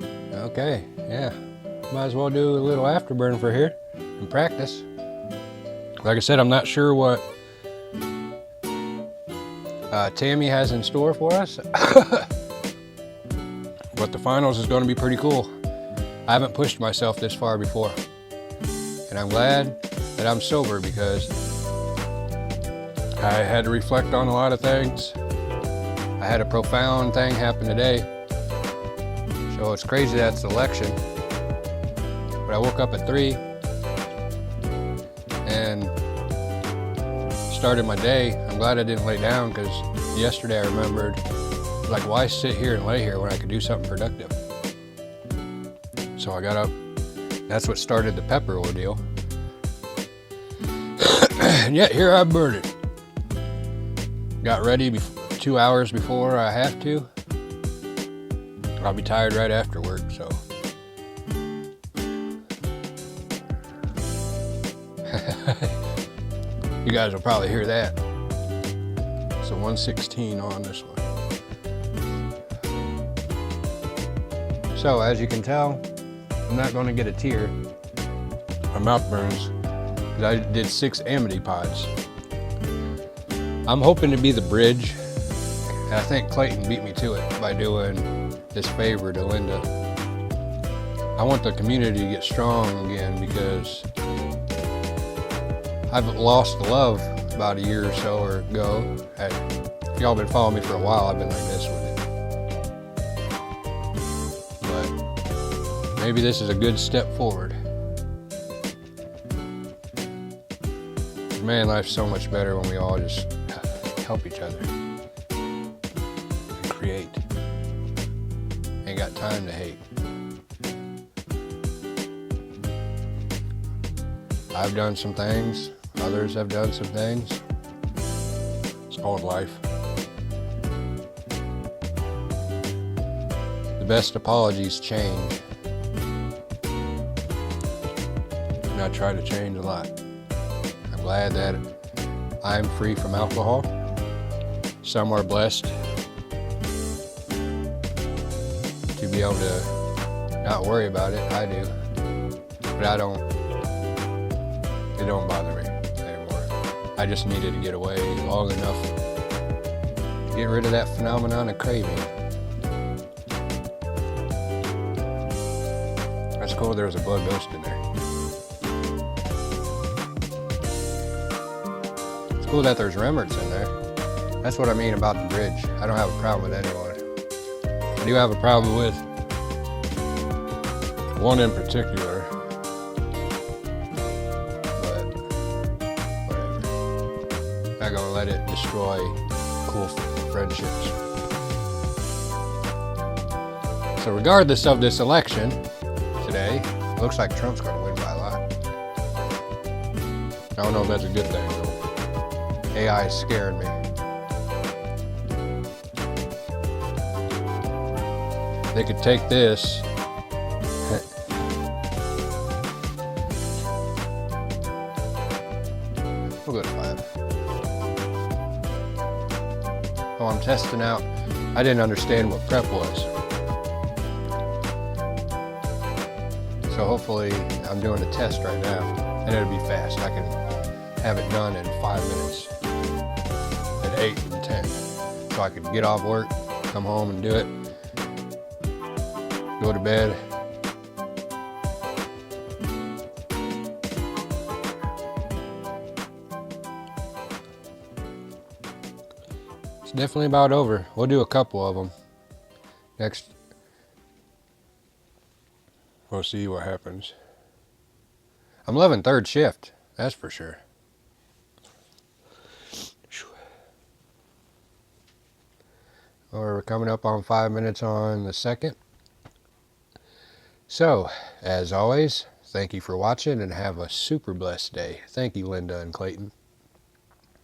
Okay, yeah. Might as well do a little afterburn for here and practice. Like I said, I'm not sure what Tammy has in store for us, but the finals is going to be pretty cool. I haven't pushed myself this far before, and I'm glad that I'm sober because I had to reflect on a lot of things. I had a profound thing happen today, so it's crazy that it's the election, but I woke up at 3 and started my day. I'm glad I didn't lay down because yesterday I remembered, like, why sit here and lay here when I could do something productive? So I got up. That's what started the pepper ordeal. And yet here I burn it. Got ready 2 hours before I have to. I'll be tired right after work, so. You guys will probably hear that. So 116 on this one. So as you can tell, I'm not going to get a tear. My mouth burns because I did 6 Amity pods. I'm hoping to be the bridge, and I think Clayton beat me to it by doing this favor to Linda. I want the community to get strong again because I've lost the love about a year or so ago. If y'all been following me for a while, I've been like this with it. But maybe this is a good step forward. Man, life's so much better when we all just help each other and create. Ain't got time to hate. I've done some things, others have done some things. It's called life. The best apologies change. And I try to change a lot. I'm glad that I'm free from alcohol. Some are blessed to be able to not worry about it. I do. But I don't. It don't bother me anymore. I just needed to get away long enough to get rid of that phenomenon of craving. That's cool. There was a blood ghost in there. It's cool that there's remnants in there. That's what I mean about the bridge. I don't have a problem with anyone. I do have a problem with one in particular. Not gonna let it destroy cool friendships. So regardless of this election today, it looks like Trump's gonna win by a lot. I don't know if that's a good thing though. AI is scaring me. They could take this we'll go to 5. Oh, I'm testing out. I didn't understand what prep was. So hopefully I'm doing a test right now and it'll be fast. I can have it done in 5 minutes at 8 and 10. So I can get off work, come home and do it, go to bed. Definitely about over. We'll do a couple of them. Next, we'll see what happens. I'm loving third shift, that's for sure. We're coming up on 5 minutes on the second. So, as always, thank you for watching and have a super blessed day. Thank you, Linda and Clayton.